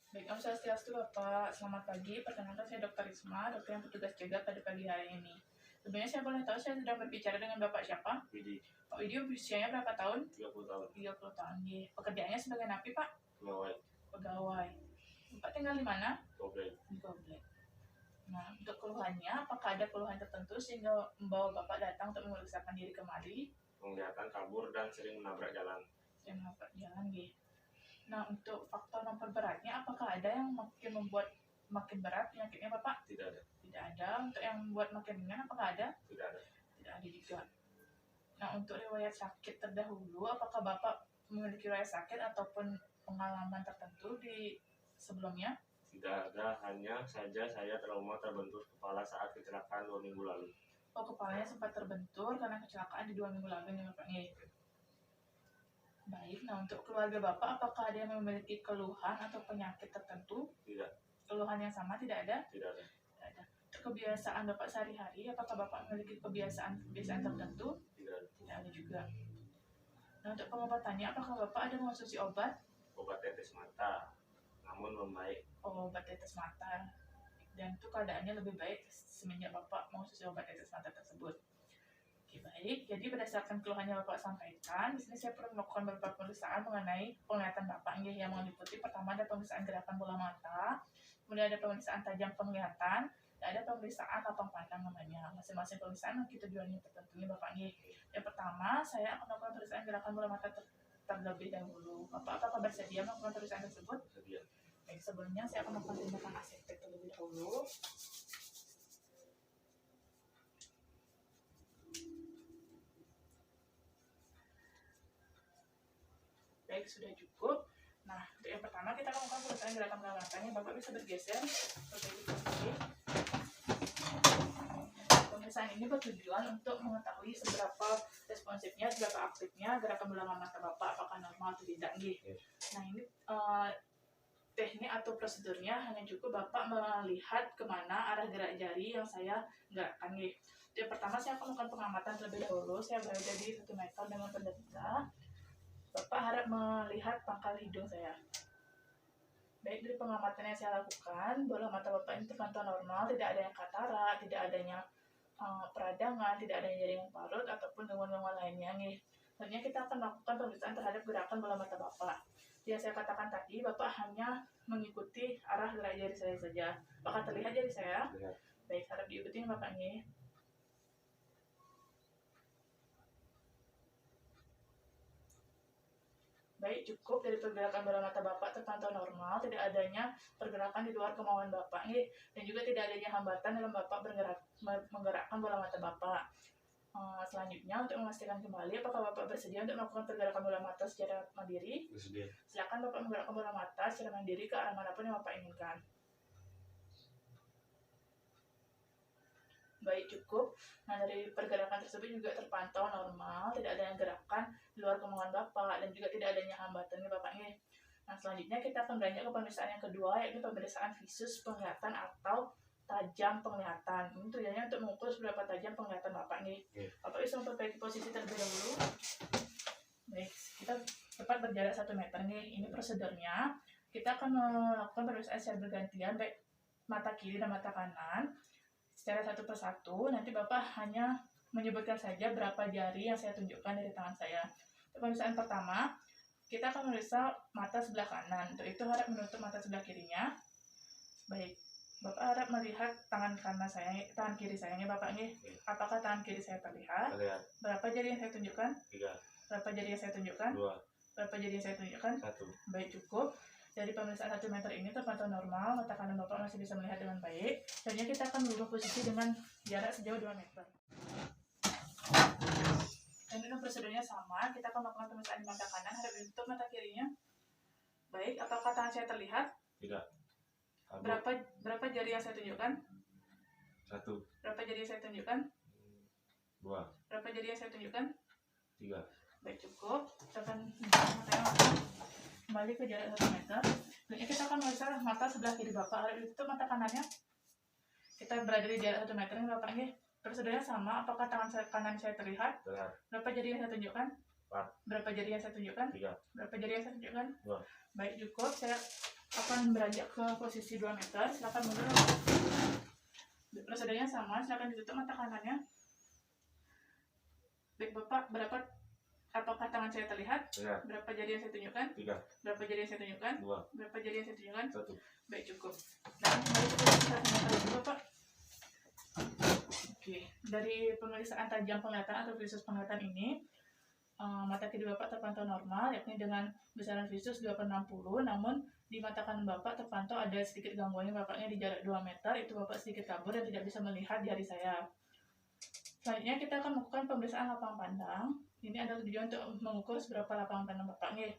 Baik, Om Swastiastu Bapak. Selamat pagi. Perkenalkan saya Dr. Risma, dokter yang bertugas jaga pada pagi hari ini. Sebenarnya saya boleh tahu saya sedang berbicara dengan Bapak siapa? Widi, Pak Widi usianya berapa tahun? 30 tahun, 30 tahun. Pekerjaannya sebagai napi, Pak? pegawai, Pegawai. Bapak tinggal di mana? goblek, Di Komplek. Nah, untuk keluhannya, apakah ada keluhan tertentu sehingga membawa Bapak datang untuk memeriksakan diri kemari? penglihatan kabur dan sering menabrak jalan. Saya menabrak jalan, Nah, untuk faktor memperberatnya, apakah ada yang membuat makin berat penyakitnya, Bapak? Tidak ada, Tidak ada. Untuk yang membuat makin ringan, apakah ada? tidak ada, Tidak ada juga. Nah, untuk riwayat sakit terdahulu, apakah Bapak memiliki riwayat sakit ataupun pengalaman tertentu di sebelumnya? tidak ada, hanya saja saya trauma terbentur kepala saat kecelakaan 2 minggu lalu. Oh, kepalanya sempat terbentur karena kecelakaan di 2 minggu lalu, ya, Bapak? Baik, nah untuk keluarga Bapak, apakah ada yang memiliki keluhan atau penyakit tertentu? Tidak, Keluhan yang sama tidak ada? tidak ada, Tidak ada. Untuk kebiasaan Bapak sehari-hari, apakah Bapak memiliki kebiasaan tertentu? tidak ada. Tidak ada juga. Nah, untuk pengobatannya, apakah Bapak ada mengonsumsi obat? Obat tetes mata, namun membaik. Obat tetes mata. Dan itu keadaannya lebih baik semenjak Bapak mengonsumsi obat tetes mata tersebut. Oke, baik. Jadi berdasarkan keluhannya Bapak sampaikan, di sini saya perlu melakukan beberapa pemeriksaan mengenai penglihatan Bapak yang meliputi pertama ada pemeriksaan gerakan bola mata, kemudian ada pemeriksaan tajam penglihatan, dan ada pemeriksaan lapang pandang namanya. Masing-masing pemeriksaan memiliki tujuannya tertentu nih Bapak. Yang pertama, saya akan melakukan pemeriksaan gerakan bola mata terlebih dahulu. Bapak apakah bersedia melakukan pemeriksaan tersebut? Sedia. Baik, sebelumnya saya akan melakukan tindakan aseptik terlebih dahulu. Baik, sudah cukup. Nah, untuk yang pertama kita akan melakukan pemeriksaan gerakan bola matanya. Bapak bisa bergeser seperti ini. Pemeriksaan ini bertujuan untuk mengetahui seberapa responsifnya, seberapa aktifnya gerakan bola mata Bapak, apakah normal atau tidak. Nah, ini teknik atau prosedurnya hanya cukup Bapak melihat kemana arah gerak jari yang saya gerakkan. Yang pertama saya akan melakukan pengamatan terlebih dahulu. Saya berada di 1 meter dengan penderita. Bapak harap melihat pangkal hidung saya. Baik, dari pengamatan yang saya lakukan, bola mata Bapak ini terpantau normal, tidak ada yang katarak, tidak adanya peradangan, tidak adanya jaringan parut ataupun gangguan-gangguan lainnya. Selanjutnya kita akan melakukan pemeriksaan terhadap gerakan bola mata Bapak. Yang saya katakan tadi, Bapak hanya mengikuti arah gerak jari saya saja. Apakah terlihat jari saya? Lihat. Baik, harap diikuti Bapak. Baik, cukup. Dari pergerakan bola mata Bapak terpantau normal, tidak adanya pergerakan di luar kemauan Bapak, dan juga tidak adanya hambatan dalam Bapak menggerakkan bola mata Bapak. Selanjutnya, untuk memastikan kembali apakah Bapak bersedia untuk melakukan pergerakan bola mata secara mandiri? Bersedia. Silakan Bapak menggerakkan bola mata secara mandiri ke arah manapun yang Bapak inginkan. Baik, cukup. Nah, dari pergerakan tersebut juga terpantau normal, tidak ada yang gerakan di luar kemauan Bapak, dan juga tidak adanya hambatan Bapak. Nah, selanjutnya kita akan beranjak ke pemeriksaan yang kedua, yaitu pemeriksaan visus penglihatan atau tajam penglihatan. Ini tujuannya untuk mengukur seberapa tajam penglihatan Bapak. Bapak bisa memperbaiki posisi terlebih dahulu. Baik, kita tepat berjarak 1 meter. Ini prosedurnya. Kita akan melakukan pemeriksaan secara bergantian, baik mata kiri dan mata kanan, secara satu persatu. Nanti Bapak hanya menyebutkan saja berapa jari yang saya tunjukkan dari tangan saya. Pemeriksaan pertama, kita akan memeriksa mata sebelah kanan. Untuk itu harap menutup mata sebelah kirinya. Baik, Bapak harap melihat tangan kiri saya, Bapak. Apakah tangan kiri saya terlihat? Terlihat. Berapa jari yang saya tunjukkan? 3. Berapa jari yang saya tunjukkan? 2. Berapa jari yang saya tunjukkan? 1. Baik, cukup. Dari pemeriksaan 1 meter ini terpantau normal, mata kanan Bapak masih bisa melihat dengan baik. Selanjutnya kita akan merubah posisi dengan jarak sejauh 2 meter. Dan dengan prosedurnya sama, kita akan melakukan pemeriksaan di mata kanan, harap ditutup mata kirinya. Baik, apakah tangan saya terlihat? Tidak. Berapa jari yang saya tunjukkan? 1. Berapa jari yang saya tunjukkan? 2. Berapa jari yang saya tunjukkan? 3. Baik, cukup. Kita akan kembali ke jarak 1 meter. Selanjutnya kita akan memeriksa mata sebelah kiri Bapak. Harap ditutup mata kanannya. Kita berada di jarak 1 meter Bapak. Prosedurnya sama. Apakah tangan kanan saya terlihat? Terlihat. Berapa jari yang saya tunjukkan? 4. Berapa jari yang saya tunjukkan? 3. Berapa jari yang saya tunjukkan? 2. Baik, cukup. Saya akan beranjak ke posisi 2 meter. Silakan mundur. Prosedurnya sama, silakan ditutup mata kanannya. Baik Bapak, apakah tangan saya terlihat? Ya. Berapa jari yang saya tunjukkan? 3. Berapa jari yang saya tunjukkan? 2. Berapa jari yang saya tunjukkan? 1. Baik, cukup. Dan kembali ke posisi latihan dulu Bapak. Oke, dari pemeriksaan tajam penglihatan atau visus penglihatan ini, mata kiri Bapak terpantau normal, yakni dengan besaran visus 2/60, namun di mata kanan Bapak terpantau ada sedikit gangguannya Bapaknya di jarak 2 meter, itu Bapak sedikit kabur dan tidak bisa melihat di hari saya. Selanjutnya kita akan melakukan pemeriksaan lapangan pandang. Ini adalah tujuan untuk mengukur seberapa lapangan pandang Bapaknya.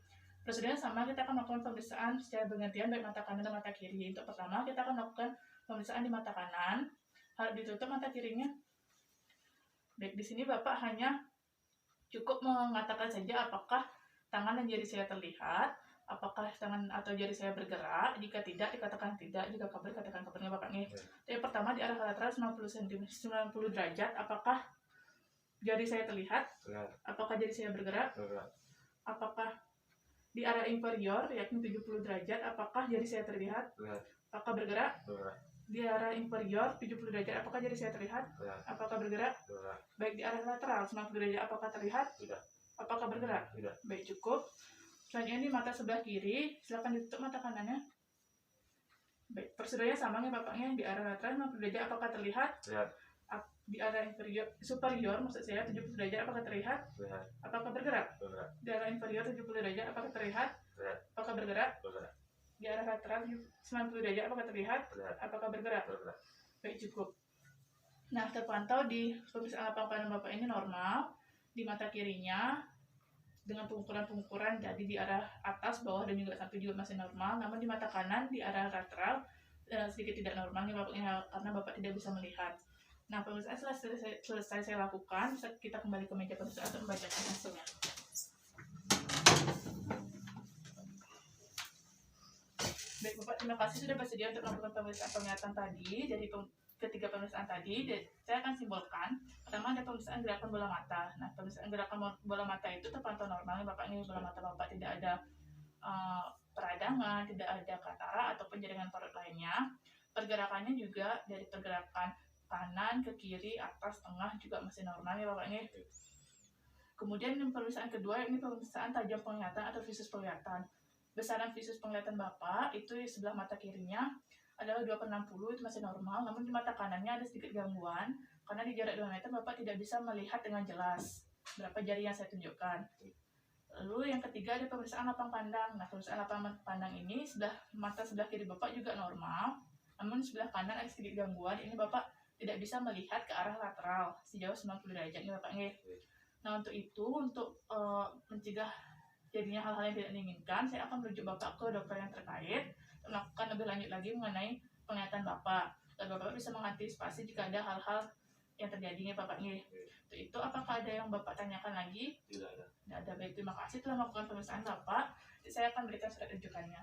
Prosedurnya sama, kita akan melakukan pemeriksaan secara bergantian baik mata kanan dan mata kiri. Untuk pertama, kita akan melakukan pemeriksaan di mata kanan. Harus ditutup mata kirinya. Baik, di sini Bapak hanya cukup mengatakan saja apakah tangan dan jari saya terlihat, apakah tangan atau jari saya bergerak. Jika tidak, dikatakan tidak. Jika kabur, dikatakan kabarnya Bapaknya. Yang pertama, di arah lateral 90 derajat, apakah jari saya terlihat? Apakah jari saya bergerak? Apakah di arah inferior, yakni 70 derajat, apakah jari saya terlihat? Apakah bergerak? Di arah inferior 70 derajat, apakah jari saya terlihat? Apakah bergerak? Baik, di arah lateral 90 derajat, apakah terlihat? Tidak. Apakah bergerak? Tidak. Baik, cukup. Selanjutnya di mata sebelah kiri, silakan ditutup mata kanannya. Baik, prosedurnya sama nih Bapaknya. Di arah lateral 90 derajat, apakah terlihat? Lihat. Di arah superior, maksud saya 70 derajat, apakah terlihat? Lihat. Apakah bergerak? Bergerak. Di arah inferior 70 derajat, apakah terlihat? Lihat. Apakah bergerak? Bergerak. Di arah lateral 90 derajat, apakah terlihat? Lihat. Apakah bergerak? Bergerak. Baik, cukup. Nah, terpantau di pemeriksaan lapangan pandang Bapak ini normal. Di mata kirinya dengan pengukuran jadi di arah atas, bawah, dan juga samping juga masih normal. Namun di mata kanan di arah lateral sedikit tidak normal nih Bapaknya, karena Bapak tidak bisa melihat. Nah, pemeriksaan selesai saya lakukan. Kita kembali ke meja pemeriksaan untuk membacakan hasilnya. Baik Bapak, terima kasih sudah bersedia untuk melakukan pemeriksaan penglihatan tadi. Dari ketiga pemeriksaan tadi, saya akan simbolkan. Pertama ada pemeriksaan gerakan bola mata. Nah, pemeriksaan gerakan bola mata itu terpantau normal. Bapak ini bola mata Bapak tidak ada peradangan, tidak ada katara ataupun jaringan parut lainnya. Pergerakannya juga dari pergerakan kanan ke kiri, atas, tengah juga masih normal ya Bapak ini. Kemudian pemeriksaan kedua ini pemeriksaan tajam penglihatan atau visus penglihatan. Besaran visus penglihatan Bapak itu di sebelah mata kirinya adalah 2/60, itu masih normal. Namun di mata kanannya ada sedikit gangguan karena di jarak 2 meter Bapak tidak bisa melihat dengan jelas berapa jari yang saya tunjukkan. Lalu yang ketiga ada pemeriksaan lapang pandang. Nah, pemeriksaan lapang pandang ini mata sebelah kiri Bapak juga normal, namun sebelah kanan ada sedikit gangguan. Ini Bapak tidak bisa melihat ke arah lateral sejauh 90 derajat nih Bapaknya. Nah, untuk itu, untuk mencegah jadinya hal-hal yang tidak diinginkan, saya akan merujuk Bapak ke dokter yang terkait untuk melakukan lebih lanjut lagi mengenai penglihatan Bapak. Dan Bapak bisa mengantisipasi jika ada hal-hal yang terjadinya Bapaknya. Untuk itu, apakah ada yang Bapak tanyakan lagi? Tidak ada. Tidak ada. Baik, terima kasih telah melakukan pemeriksaan Bapak. Saya akan berikan surat rujukannya.